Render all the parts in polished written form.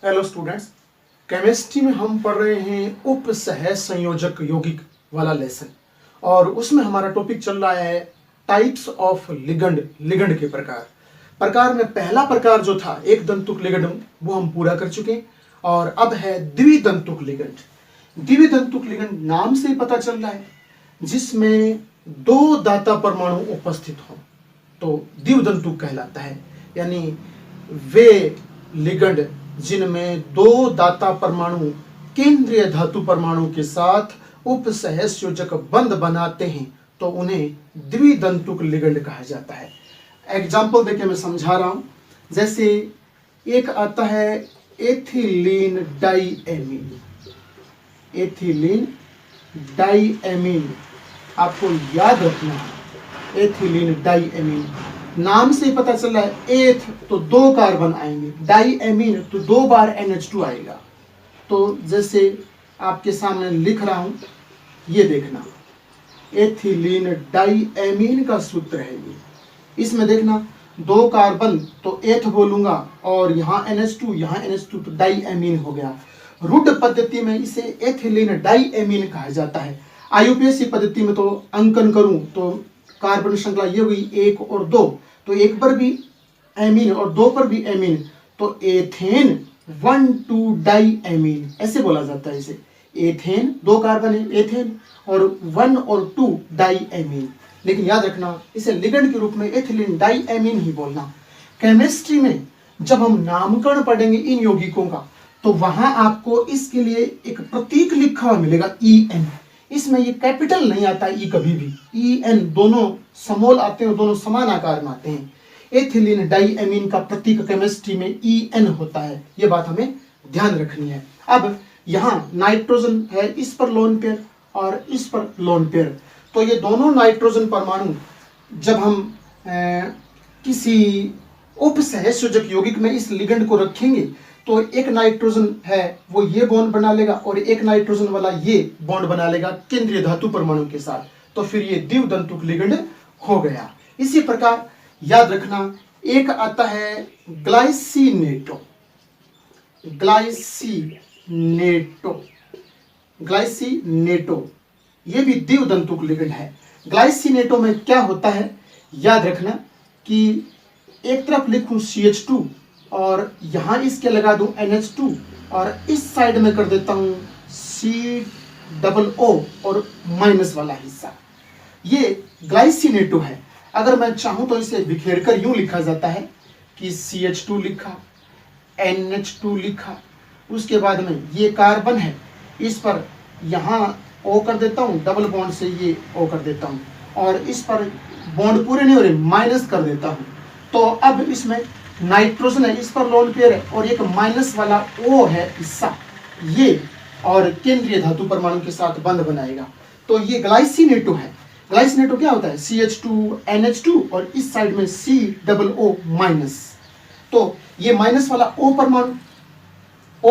Hello students, chemistry में हम पढ़ रहे हैं उपसहज संयोजक यौगिक वाला लेसन और उसमें हमारा टॉपिक चल रहा है टाइप्स ऑफ लिगंड के प्रकार में पहला प्रकार जो था एक दंतुक लिगंड वो हम पूरा कर चुके हैं और अब है द्विदंतुक लिगंड। द्विदंतुक लिगंड नाम से पता चल रहा है जिसमें दो दाता परमाणु उपस्थित हो तो द्विदंतुक कहलाता है, यानी वे लिगंड जिनमें दो दाता परमाणु केंद्रीय धातु परमाणु के साथ उपसहसंयोजक बंध बनाते हैं तो उन्हें द्विदंतुक लिगंड कहा जाता है। एग्जाम्पल देके मैं समझा रहा हूं, जैसे एक आता है एथिलीन डाइएमीन। एथिलीन डाइएमीन आपको याद रखना है, एथिलीन डाइएमीन नाम से पता चल रहा है एथ तो दो कार्बन आएंगे, डाइएमीन तो दो बार NH2 आएगा। तो जैसे आपके सामने लिख रहा हूं, ये देखना एथिलीन डाइएमीन का सूत्र है ये। इसमें देखना दो कार्बन तो एथ बोलूंगा और यहाँ NH2 तो डाइएमीन हो गया। रुड पद्धति में इसे एथिलीन डाइएमीन कहा जाता है। IUPAC पद्धति में तो अंकन करूं तो कार्बन श्रृंखला ये हुई एक और दो, तो एक पर भी एमीन और दो पर भी एमीन, तो एथेन 1,2 डाइएमीन ऐसे बोला जाता है इसे। एथेन दो कार्बन है एथेन और 1 और 2 डाइएमीन, लेकिन याद रखना इसे लिगंड के रूप में एथिलीन डाइएमीन ही बोलना। केमिस्ट्री में जब हम नामकरण पढ़ेंगे इन यौगिकों का तो वहां आपको इसके लिए एक प्रतीक लिखा हुआ मिलेगा EN। इसमें ये कैपिटल नहीं आता ई कभी भी, EN दोनों समोल आते हैं, दोनों समान आकार में आते हैं। एथिलीन डाइएमीन का प्रतीक केमिस्ट्री में EN होता है, ये बात हमें ध्यान रखनी है। अब यहाँ नाइट्रोजन है, इस पर लोन पेयर और इस पर लोन पेयर, तो ये दोनों नाइट्रोजन परमाणु जब हम किसी उपसहसंयोजक यौगिक में इस लिगंड को रखेंगे तो एक नाइट्रोजन है वो ये बॉन्ड बना लेगा और एक नाइट्रोजन वाला ये बॉन्ड बना लेगा केंद्रीय धातु परमाणु के साथ, तो फिर ये द्विदंतुक लिगंड हो गया। इसी प्रकार याद रखना एक आता है ग्लाइसिनेटो। ग्लाइसिनेटो ये भी द्विदंतुक लिगंड है। ग्लाइसिनेटो में क्या होता है याद रखना कि एक तरफ लिखूं CH2 और यहां इसके लगा दूं NH2 और इस साइड में कर देता हूं COO और माइनस वाला हिस्सा, ये ग्लाइसिनेटो है। अगर मैं चाहूं तो इसे बिखेरकर यूं लिखा जाता है कि CH2 लिखा, NH2 लिखा, उसके बाद में ये कार्बन है इस पर यहां O कर देता हूं, डबल बॉन्ड से ये O कर देता हूं और इस पर बॉन्ड पूरे नहीं हो रहे माइनस कर देता हूं। तो अब इसमें नाइट्रोजन है, इस पर लोन पेयर है और एक माइनस वाला O है हिस्सा ये, और केंद्रीय धातु परमाणु के साथ बंध बनाएगा, तो ये ग्लाइसिनेटो है। ग्लाइसिनेटो क्या होता है CH2 NH2 और इस साइड में COO माइनस, तो ये माइनस वाला O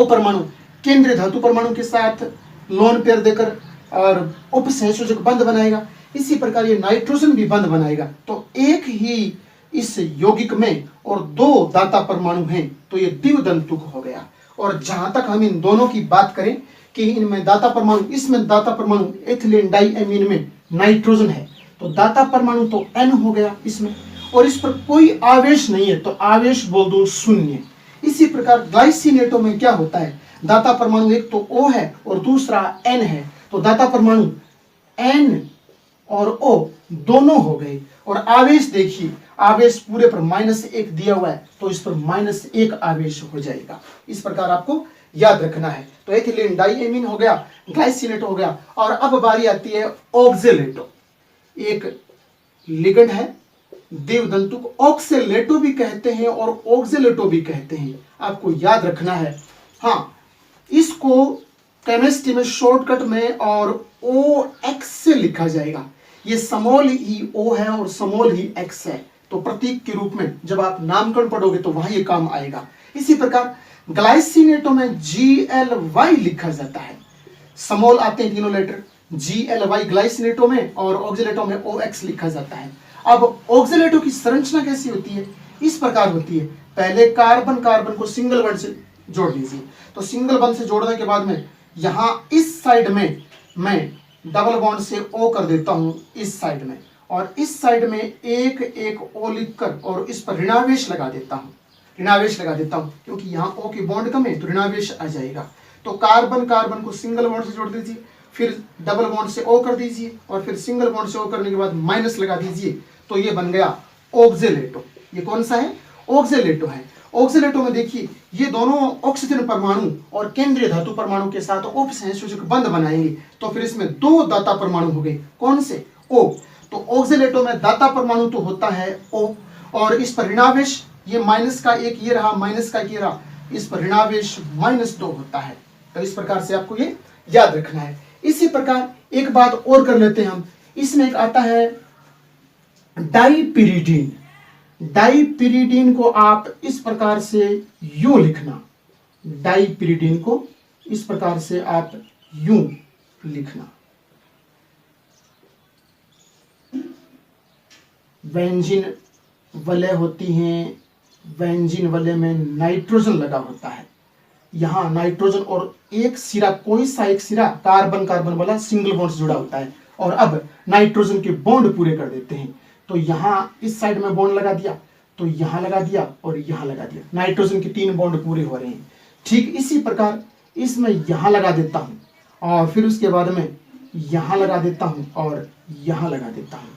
परमाणु केंद्रीय धातु परमाणु के साथ लोन पेयर देकर और उपसहसंयोजक बंध बनाएगा। इसी प्रकार ये नाइट्रोजन भी बंध बनाएगा, तो एक ही इस यौगिक में और दो दाता परमाणु हैं तो ये द्विदंतुक हो गया। और जहां तक हम इन दोनों की बात करें कि इनमें दाता परमाणु, इसमें दाता परमाणु एथिलीन डाइएमीन में नाइट्रोजन है तो दाता परमाणु तो N हो गया इसमें, और इस पर कोई आवेश नहीं है तो आवेश बोल दो शून्य। इसी प्रकार ग्लाइसिनेटो में क्या होता है, दाता परमाणु एक तो O है और दूसरा N है, तो दाता परमाणु N और O दोनों हो गए। और आवेश देखिए, आवेश पूरे पर -1 दिया हुआ है तो इस पर -1 आवेश हो जाएगा। इस प्रकार आपको याद रखना है। तो एथिलीन डाइएमीन हो गया, ग्लाइसिनेटो हो गया, और अब बारी आती है ऑक्जेलेटो। एक लिगंड है द्विदंतुक, ऑक्जेलेटो भी कहते हैं और ऑक्जेलेटो भी कहते हैं, आपको याद रखना है। हाँ, इसको केमिस्ट्री में शॉर्टकट में और OX से लिखा जाएगा। ये स्मॉल ही O है और स्मॉल ही X है, तो प्रतीक के रूप में जब आप नामकरण पढ़ोगे तो वहां ये काम आएगा। इसी प्रकार ग्लाइसिनेटो में GLY लिखा जाता है, स्मॉल आते हैं तीनों लेटर GLY ग्लाइसिनेटो में, और ऑक्जेलेटो में OX लिखा जाता है। अब ऑक्जेलेटो की संरचना कैसी होती है, इस प्रकार होती है, पहले कार्बन को सिंगल बॉन्ड से जोड़ दीजिए। तो सिंगल बॉन्ड से जोड़ने के बाद में यहाँ इस साइड में मैं डबल बॉन्ड से O कर देता हूँ इस साइड में, और इस साइड में एक एक O लिखकर और इस पर ऋणावेश लगा देता हूँ, ऋणावेश लगा देता हूँ, क्योंकि यहाँ O की बॉन्ड कम है तो ऋणावेश आ जाएगा। तो कार्बन कार्बन को सिंगल बॉन्ड से जोड़ दीजिए, फिर डबल बॉन्ड से O कर दीजिए, और फिर सिंगल बॉन्ड से O करने के बाद माइनस लगा दीजिए, तो ये बन गया ऑक्जेलेटो। ये कौन सा है? ऑक्जेलेटो है। ऑक्जेलेटो में देखिए ये दोनों ऑक्सीजन परमाणु और केंद्रीय धातु परमाणु के साथ उपसहसंयोजक बंध बनाएंगे, तो फिर इसमें दो दाता परमाणु हो गए। कौन से? O। तो ऑक्जेलेटो में दाता परमाणु तो होता है O, और इस पर ऋणावेश, ये माइनस का एक ये रहा, माइनस का ये रहा, इस पर ऋणावेश -2 होता है। तो इस प्रकार से आपको ये याद रखना है। इसी प्रकार एक बात और कर लेते हैं हम, इसमें एक आता है डाइपिरिडीन। डाइपिरिडीन को आप इस प्रकार से यूं लिखना, डाइपिरिडीन को इस प्रकार से आप यूं लिखना। बेंजीन वलय होती हैं, बेंजीन वलय में नाइट्रोजन लगा होता है, यहाँ नाइट्रोजन और एक सिरा, कोई सा एक सिरा कार्बन कार्बन वाला सिंगल बॉन्ड से जुड़ा होता है, और अब नाइट्रोजन के बॉन्ड पूरे कर देते हैं। तो यहाँ इस साइड में बॉन्ड लगा दिया, तो यहाँ लगा दिया और यहाँ लगा दिया, नाइट्रोजन के 3 बॉन्ड पूरे हो रहे हैं। ठीक इसी प्रकार इसमें यहाँ लगा देता हूँ, और फिर उसके बाद में यहाँ लगा देता हूँ और यहाँ लगा देता हूँ।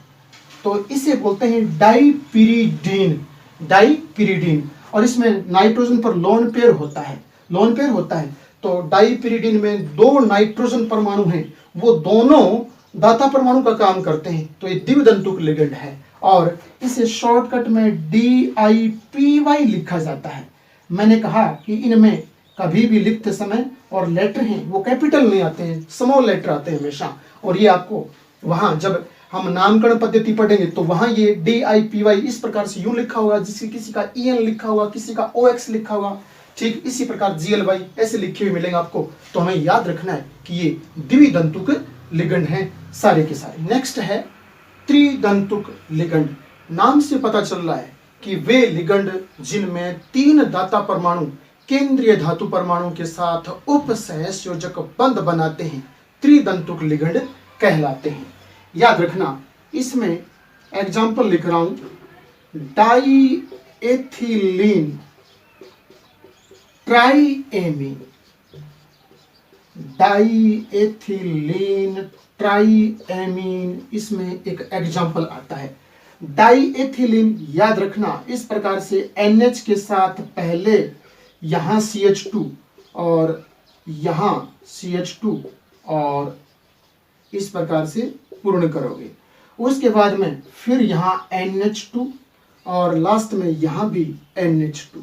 तो इसे बोलते हैं डाइपिरिडीन, डाइपिरिडीन। और इसमें नाइट्रोजन पर लोन पेयर होता है, लोन पेयर होता है। तो डाइपिरिडीन में 2 नाइट्रोजन परमाणु हैं, वो दोनों दाता परमाणु का काम करते हैं, तो ये द्विदंतुक लिगेंड है, और इसे शॉर्टकट में DIPY लिखा जाता है। मैंने कहा कि इनमें कभी भी लिखते समय और लेटर हैं वो कैपिटल नहीं आते हैं, स्मॉल लेटर आते हैं हमेशा, और ये आपको वहां जब हम नामकरण पद्धति पढ़ेंगे तो वहां ये DIPY इस प्रकार से यूं लिखा होगा, जिससे किसी का EN लिखा होगा, किसी का OX लिखा होगा। ठीक इसी प्रकार GLY ऐसे लिखे हुए मिलेंगे आपको। तो हमें याद रखना है कि ये द्विदंतुक लिगेंड हैं सारे के सारे। नेक्स्ट है त्रिदंतुक लिगेंड। नाम से पता चल रहा है कि वे लिगेंड जिनमें 3 दाता परमाणु केंद्रीय धातु परमाणु के साथ उपसहसंयोजक बंध बनाते हैं, त्रिदंतुक लिगेंड कहलाते हैं। याद रखना, इसमें एग्जाम्पल लिख रहा हूं, डाइएथिलीन ट्राइएमीन, डाइएथिलीन ट्राइएमीन, इसमें एक एग्जाम्पल आता है। डाइएथिलीन याद रखना, इस प्रकार से NH के साथ पहले यहाँ CH2 और यहाँ CH2 और इस प्रकार से पूर्ण करोगे। उसके बाद में फिर यहाँ NH2 और लास्ट में यहाँ भी NH2।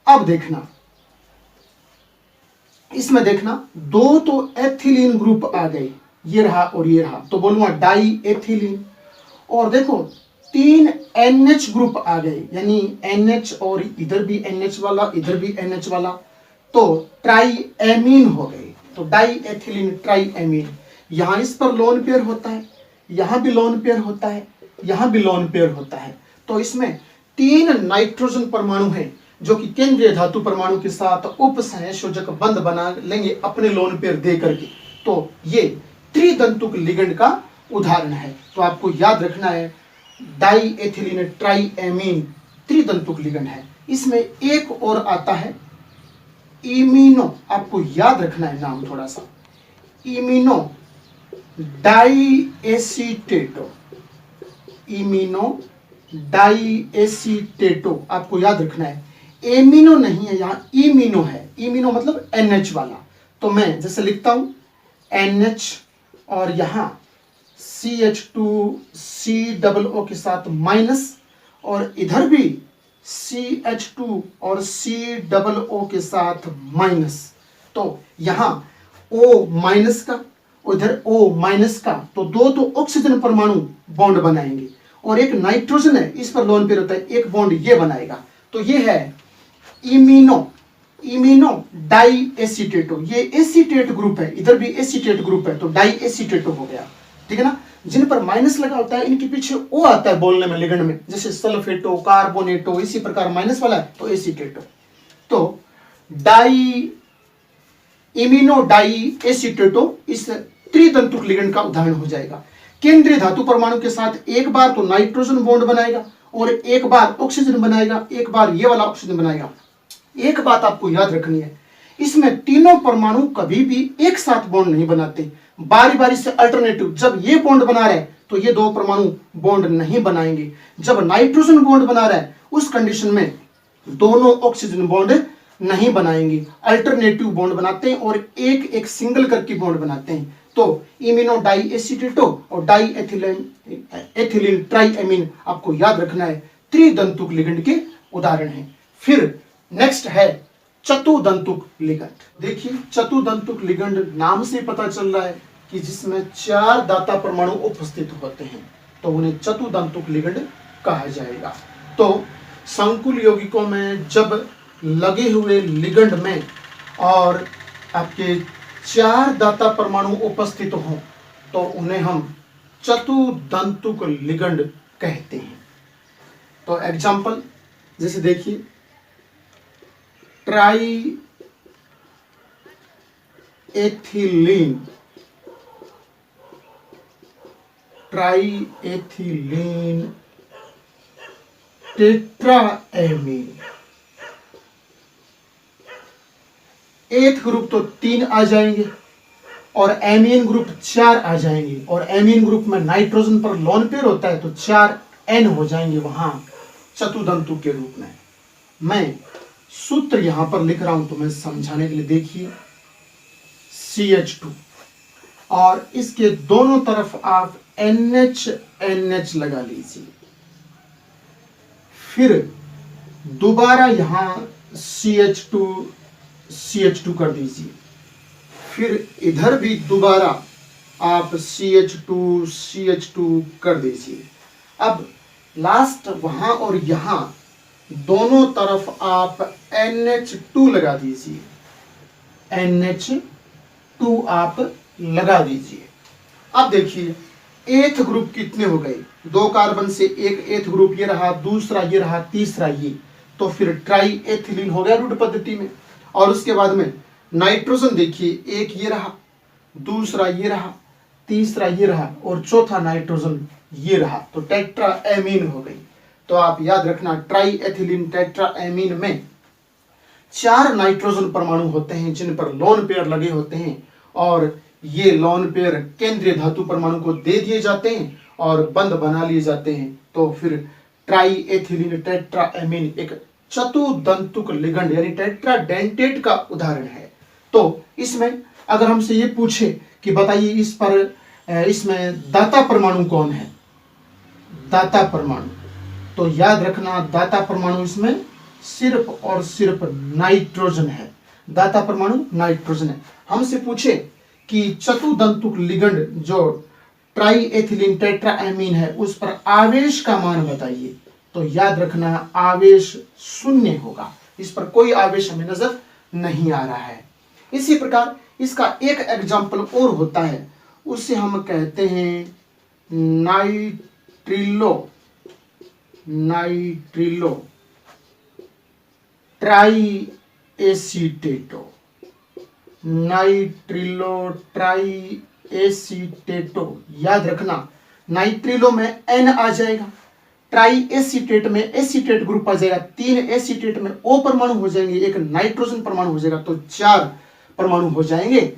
अब देखना, इसमें देखना 2 तो एथिलीन ग्रुप आ गए, ये रहा और ये रहा, तो बोलूंगा डाई एथिलीन। और देखो 3 NH ग्रुप आ गए, यानी NH और इधर भी NH वाला, इधर भी NH वाला, तो ट्राइएमीन हो गए। तो डाई एथिलीन ट्राइएमीन। यहाँ इस पर लोन पेयर होता है, यहाँ भी लोन पेयर होता है, यहाँ भी लोन पेयर होता है। तो इसमें 3 नाइट्रोजन परमाणु हैं जो कि केंद्रीय धातु परमाणु के साथ उपसहसंयोजक बंध बना लेंगे अपने लोन पेयर दे करके। तो ये त्रिदंतुक लिगेंड का उदाहरण है। तो आपको याद रखना है डाइएथिलीन ट्राइएमीन त्रिदंतुक लिगेंड है। इसमें एक और आता है इमिनो, आपको याद रखना है नाम थोड़ा सा, इमिनो डाइएसीटेटो, इमिनो डाइएसीटेटो आपको याद रखना है। एमिनो नहीं है, यहाँ इमिनो है। इमिनो मतलब NH वाला। तो मैं जैसे लिखता हूं NH और यहाँ CH2 COO के साथ माइनस, और इधर भी CH2 और COO के साथ माइनस। तो यहाँ O माइनस का, उधर O माइनस का, तो 2 तो ऑक्सीजन परमाणु बॉन्ड बनाएंगे, और एक नाइट्रोजन है, इस पर लोन पेयर होता है, एक बॉन्ड ये बनाएगा। तो ये है इमिनो, इमिनो डाइएसीटेटो। ये एसीटेट ग्रुप है, इधर भी एसीटेट ग्रुप है, तो डाइएसीटेटो हो गया। ठीक है ना। जिन पर माइनस लगा होता है इनके पीछे O आता है बोलने में लिगेंड में, जैसे सल्फेटो, कार्बोनेटो, इसी प्रकार माइनस वाला है तो एसीटेटो। तो डाई इमिनो डाई एसीटेटो इस त्रितंतुक लिगेंड का उदाहरण हो जाएगा। केंद्रीय धातु परमाणु के साथ एक बार तो नाइट्रोजन बॉन्ड बनाएगा और एक बार ऑक्सीजन बनाएगा, एक बार ये वाला ऑक्सीजन बनाएगा। एक बात आपको याद रखनी है, इसमें तीनों परमाणु कभी भी एक साथ बॉन्ड नहीं बनाते, बारी बारी से अल्टरनेटिव। जब ये बॉन्ड बना रहा है तो ये दो परमाणु बॉन्ड नहीं बनाएंगे। जब नाइट्रोजन बॉन्ड बना रहा है उस कंडीशन में दोनों ऑक्सीजन बॉन्ड नहीं बनाएंगे, अल्टरनेटिव बॉन्ड बनाते हैं और एक एक सिंगल करके बॉन्ड बनाते हैं। तो इमिनो डाई एसीटेटो और डाई एथिलीन ट्राइएमीन आपको याद रखना है, त्रिदंतुक लिगेंड के उदाहरण है। फिर नेक्स्ट है चतुदंतुक लिगेंड। देखिए चतुदंतुक लिगेंड नाम से पता चल रहा है कि जिसमें 4 दाता परमाणु उपस्थित होते हैं तो उन्हें चतुदंतुक लिगेंड कहा जाएगा। तो संकुल यौगिकों में जब लगे हुए लिगेंड में और आपके 4 दाता परमाणु उपस्थित हों तो उन्हें हम चतुदंतुक लिगेंड कहते हैं। तो एग्जाम्पल जैसे देखिए ट्राई एथिलीन, ट्राइएथिलीन टेट्राएमीन। एथ ग्रुप तो 3 आ जाएंगे और एमीन ग्रुप 4 आ जाएंगे और एमीन ग्रुप में नाइट्रोजन पर लोन पेयर होता है तो 4 एन हो जाएंगे वहां चतुदंतु के रूप में। मैं सूत्र यहां पर लिख रहा हूं तो मैं समझाने के लिए देखिए CH2 और इसके दोनों तरफ आप NH लगा लीजिए, फिर दोबारा यहां CH2 कर दीजिए, फिर इधर भी दोबारा आप CH2 कर दीजिए। अब लास्ट वहां और यहां दोनों तरफ आप NH2 लगा दीजिए, NH2 आप लगा दीजिए। अब देखिए एथ ग्रुप कितने हो गए, 2 कार्बन से एक एथ ग्रुप ये रहा, दूसरा ये रहा, तीसरा ये, तो फिर ट्राई एथिलीन हो गया रूट पद्धति में। और उसके बाद में नाइट्रोजन देखिए एक ये रहा, दूसरा ये रहा, तीसरा ये रहा और चौथा नाइट्रोजन ये रहा, तो टेट्राएमीन हो गई। तो आप याद रखना ट्राई एथिलीन टेट्राएमीन में 4 नाइट्रोजन परमाणु होते हैं जिन पर लोन पेयर लगे होते हैं और ये लोन पेयर केंद्रीय धातु परमाणु को दे दिए जाते हैं और बंद बना लिए जाते हैं। तो फिर ट्राई एथिलीन टेट्राएमीन एक चतुदंतुक लिगेंड यानी टेट्राडेंटेट का उदाहरण है। तो इसमें अगर हमसे ये पूछे कि बताइए इस पर इसमें दाता परमाणु कौन है, दाता परमाणु, तो याद रखना दाता परमाणु इसमें सिर्फ और सिर्फ नाइट्रोजन है, दाता परमाणु नाइट्रोजन है। हमसे पूछे कि चतुदंतुक लिगेंड जो ट्राई एथिलीन टेट्राएमीन है उस पर आवेश का मान बताइए, तो याद रखना आवेश 0 होगा, इस पर कोई आवेश हमें नजर नहीं आ रहा है। इसी प्रकार इसका एक एग्जाम्पल और होता है, उसे हम कहते हैं नाइट्रिलो ट्राई एसीटेटो, नाइट्रिलो ट्राई एसीटेटो। याद रखना नाइट्रिलो में N आ जाएगा, ट्राई एसीटेट में एसीटेट ग्रुप आ जाएगा, 3 एसीटेट में O परमाणु हो जाएंगे, एक नाइट्रोजन परमाणु हो जाएगा, तो 4 परमाणु हो जाएंगे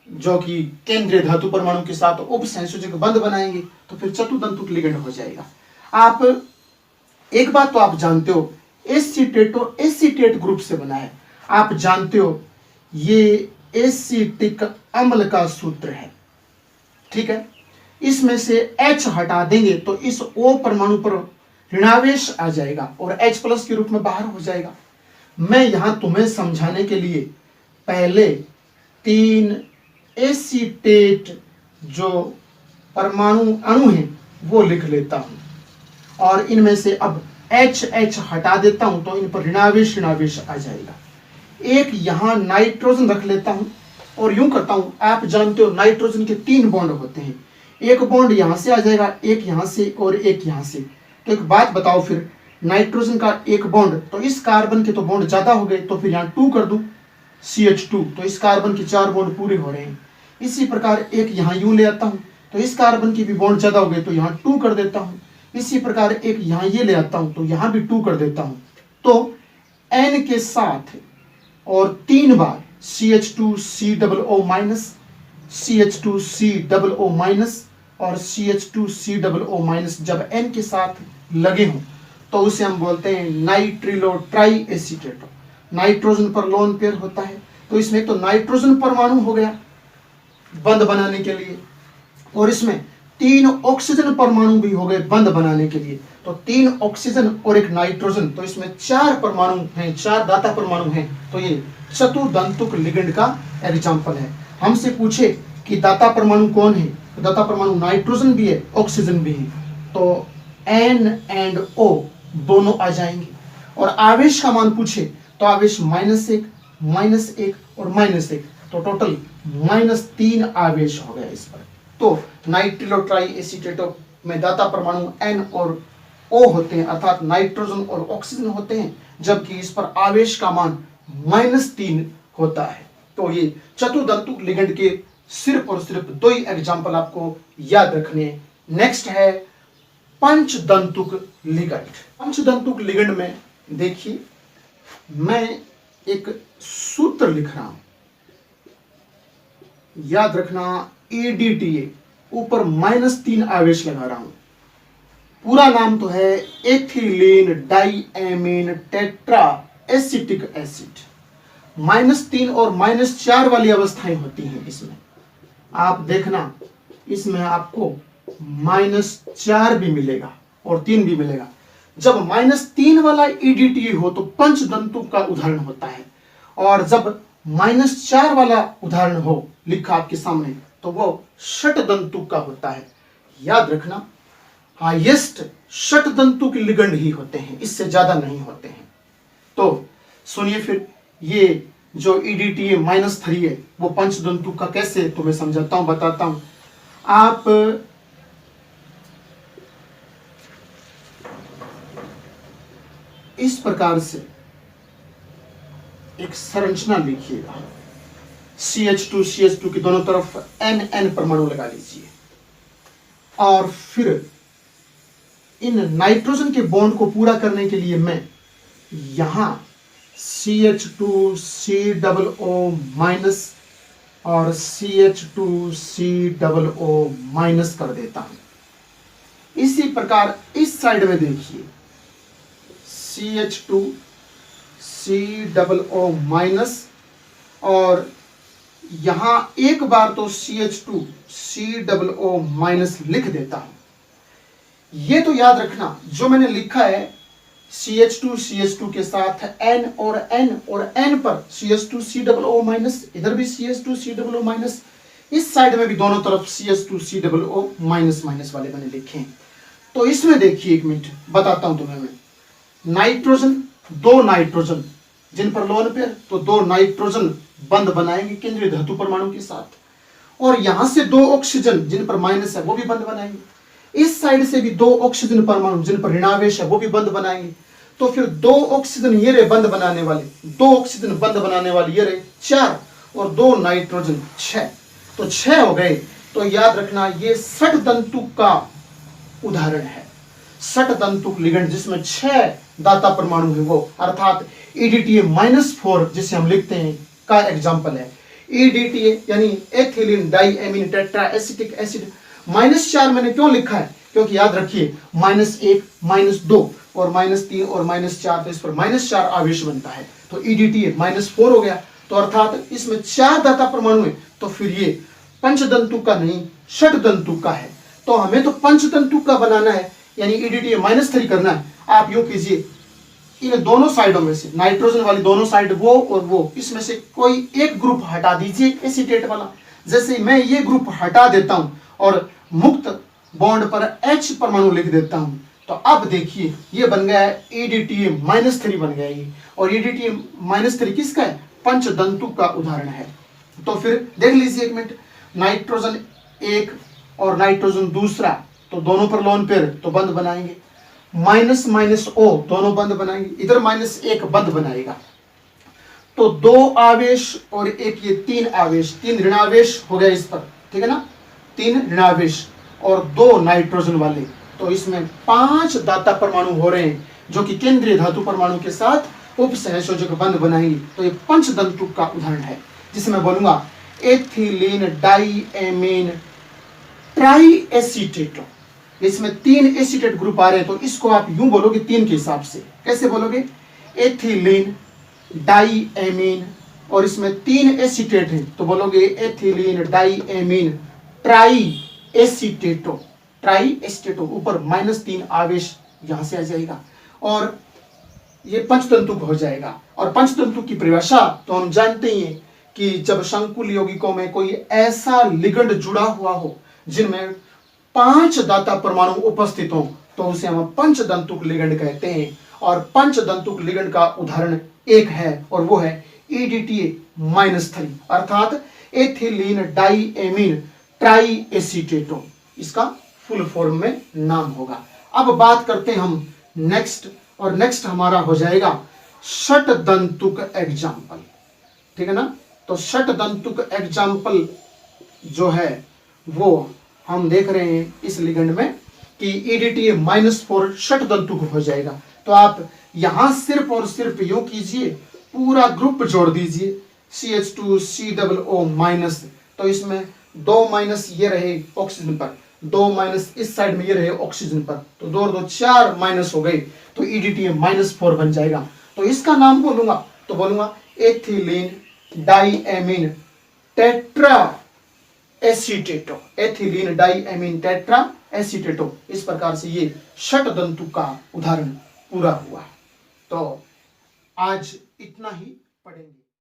जो कि केंद्रीय धातु परमाणु के साथ उप संयोजक बंध बनाएंगे, तो फिर चतुदंतुक लिगेंड हो जाएगा। आप एक बात तो आप जानते हो एसीटेटो एसीटेट ग्रुप से बना है, आप जानते हो ये एसीटिक अम्ल का सूत्र है, ठीक है। इसमें से H हटा देंगे तो इस O परमाणु पर ऋणावेश आ जाएगा और H+ के रूप में बाहर हो जाएगा। मैं यहां तुम्हें समझाने के लिए पहले 3 एसीटेट जो परमाणु अणु हैं वो लिख लेता हूं और इनमें से अब H हटा देता हूं तो इन पर ऋणावेश आ जाएगा। एक यहां नाइट्रोजन रख लेता हूं और यूं करता हूं, आप जानते हो नाइट्रोजन के 3 बॉन्ड होते हैं, एक बॉन्ड यहां से आ जाएगा, एक यहां से और एक यहां से। तो एक बात बताओ, फिर नाइट्रोजन का एक बॉन्ड, तो इस कार्बन के तो बॉन्ड ज्यादा हो गए, तो फिर यहां 2 कर दूं CH2, तो इस कार्बन के 4 बॉन्ड पूरे हो रहे हैं। इसी प्रकार एक यहाँ U ले आता हूँ, तो इस कार्बन की भी बॉन्ड ज्यादा हो गए तो यहाँ 2 कर देता हूँ। इसी प्रकार एक यहाँ ये ले आता हूँ तो यहाँ भी 2 कर देता हूँ। तो N के साथ और 3 बार CH2COO माइनस, CH2COO माइनस और CH2COO माइनस जब N के साथ लगे हों तो उसे हम बोलते हैं नाइट्रिलो ट्राई एसीटेट। नाइट्रोजन पर लोन पेयर होता है, तो इसमें तो नाइट्रोजन परमाणु हो गया बंध बनाने के लिए, और इसमें 3 ऑक्सीजन परमाणु भी हो गए बंध बनाने के लिए। तो 3 ऑक्सीजन और एक नाइट्रोजन, तो इसमें 4 परमाणु हैं, 4 दाता परमाणु हैं। तो ये चतुर्दंतुक लिगेंड का एग्जाम्पल है। हमसे पूछे कि दाता परमाणु कौन है, तो दाता परमाणु नाइट्रोजन भी है, ऑक्सीजन भी है, तो N एंड O दोनों आ जाएंगे। और आवेश का मान पूछे तो आवेश -1, -1 और -1, तो टोटल -3 आवेश हो गया इस पर। तो नाइट्रिलो ट्राई एसीटेटो में दाता परमाणु N और O होते हैं, अर्थात नाइट्रोजन और ऑक्सीजन होते हैं, जबकि इस पर आवेश का मान -3 होता है। तो ये चतुर्दंतुक लिगेंड के सिर्फ और सिर्फ 2 ही एग्जाम्पल आपको याद रखने। नेक्स्ट है पंचदंतुक लिगेंड। पंचदंतुक लिगेंड में देखिए, मैं एक सूत्र लिख रहा हूं, याद रखना, ADTA, ऊपर -3 आवेश लगा रहा हूं। पूरा नाम तो है ethylene diamine tetra acetic acid. -3 और -4 वाली अवस्थाएं होती हैं इसमें। आप देखना, इसमें आपको -4 भी मिलेगा और 3 भी मिलेगा। जब -3 वाला EDTA हो तो पंचदंतुक का उदाहरण होता है, और जब -4 वाला उदाहरण हो लिखा आपके सामने तो वो षटदंतुक का होता है। याद रखना, हाईएस्ट षटदंतुक लिगेंड ही होते हैं, इससे ज्यादा नहीं होते हैं। तो सुनिए फिर, ये जो EDTA -3 है वो पंचदंतुक का कैसे, तो मैं समझाता हूं, बताता हूं। आप इस प्रकार से एक संरचना लिखिएगा, CH2 की दोनों तरफ N परमाणु लगा लीजिए, और फिर इन नाइट्रोजन के बॉन्ड को पूरा करने के लिए मैं यहां CH2COO माइनस और CH2COO माइनस कर देता हूं। इसी प्रकार इस साइड में देखिए, CH2COO माइनस, और यहां एक बार तो CH2COO माइनस लिख देता हूं। ये तो याद रखना, जो मैंने लिखा है CH2 के साथ N और N पर CH2COO माइनस, इधर भी CH2COO माइनस, इस साइड में भी दोनों तरफ CH2COO माइनस माइनस वाले मैंने लिखे हैं। तो इसमें देखिए, एक मिनट बताता हूं तुम्हें मैं। नाइट्रोजन, 2 नाइट्रोजन जिन पर लोन पेयर, तो 2 नाइट्रोजन बंध बनाएंगे केंद्रीय धातु परमाणु के साथ, और यहां से 2 ऑक्सीजन जिन पर माइनस है वो भी बंध बनाएंगे। इस साइड से भी 2 ऑक्सीजन परमाणु जिन पर ऋणावेश है वो भी बंध बनाएंगे। तो फिर 2 ऑक्सीजन ये रहे बंध बनाने वाले, 2 ऑक्सीजन बंध बनाने वाले ये रहे 4, और 2 नाइट्रोजन 6, तो 6 हो गए। तो याद रखना, ये षटदंतुक का उदाहरण है, षटदंतुक लिगेंड जिसमें 6 दाता परमाणु है, वो अर्थात EDTA -4 जिसे हम लिखते हैं का एग्जाम्पल है। EDTA यानी ethylene diamine tetra acetic acid. -4 मैंने क्यों लिखा है, क्योंकि याद रखिए -1, -2 और -3 और -4, तो इस पर -4 आवेश बनता है, तो EDTA -4 हो गया। तो अर्थात इसमें 4 दाता परमाणु है, तो फिर ये पंचदंतुक का नहीं षटदंतुक का है। तो हमें तो पंचदंतुक का बनाना है, यानी EDTA -3 करना है। आप यूं कीजिए, इन दोनों साइडों में से, नाइट्रोजन वाली दोनों साइड वो और वो, इसमें से कोई एक ग्रुप हटा दीजिए एसीटेट वाला। जैसे मैं ये ग्रुप हटा देता हूं और मुक्त बॉन्ड पर H परमाणु लिख देता हूं, तो अब देखिए ये बन गया है EDTA -3 बन गया ये। और EDTA -3 किसका है, पंचदंतुक का उदाहरण है। तो फिर देख लीजिए एक मिनट, नाइट्रोजन 1 और नाइट्रोजन दूसरा, तो दोनों पर लोन पेयर तो बंध बनाएंगे। -O दोनों बंध बनाएंगे, इधर -1 बंध बनाएगा। तो 2 आवेश और एक ये 3 आवेश, 3 ऋणावेश हो गया इस पर, ठीक है ना, 3 ऋणावेश और 2 नाइट्रोजन वाले। तो इसमें 5 दाता परमाणु हो रहे हैं जो कि केंद्रीय धातु परमाणु के साथ उप सहसंयोजक बंध बनाएंगे। तो ये पंचतंतुक का उदाहरण है, जिसे मैं बोलूंगा एथिलीन डाइएमीन ट्राइएसीटेट। इसमें 3 एसीटेट ग्रुप आ रहे हैं, तो इसको आप यूं बोलोगे 3 के हिसाब से। कैसे बोलोगे? एथिलीन डाइएमीन, और इसमें 3 एसीटेट हैं, तो बोलोगे एथिलीन डाइएमीन ट्राइएसीटेटो। ट्राइएसीटेटो, ऊपर -3 आवेश यहां से आ जाएगा और ये पंचतंतुक हो जाएगा। और पंचतंतुक की परिभाषा तो हम जानते ही हैं कि जब संकुल यौगिकों में कोई ऐसा लिगंड जुड़ा हुआ हो जिनमें 5 दाता परमाणु उपस्थित हो, तो उसे हम पंचतंतुक लिगंड कहते हैं। और पंचतंतुक लिगंड का उदाहरण एक है, और वो है EDTA-3 अर्थात एथिलीन डाइएमीन ट्राइएसीटेटो, इसका फुल फॉर्म में नाम होगा। अब बात करते हैं हम नेक्स्ट, और नेक्स्ट हमारा हो जाएगा षटदंतुक एग्जाम्पल, ठीक है ना। तो षटदंतुक एग्जाम्पल जो है वो हम देख रहे हैं इस लिगंड में कि EDTA-4 षटदंतुक हो जाएगा। तो आप यहां सिर्फ और सिर्फ यूं कीजिए, पूरा ग्रुप जोड़ दीजिए CH2COO-। तो इसमें 2 माइनस ये रहे ऑक्सीजन पर, 2 माइनस इस साइड में ये रहे ऑक्सीजन पर, तो 2 और 2 4 माइनस हो गए, तो EDTA-4 बन जाएगा। तो इसका नाम बोलूंगा तो बोलूंगा ethylene diamine tetra acetato. Ethylene diamine tetra acetato, इस प्रकार से ये षटदंतुक का उदाहरण पूरा हुआ। तो आज इतना ही पढ़ेंगे।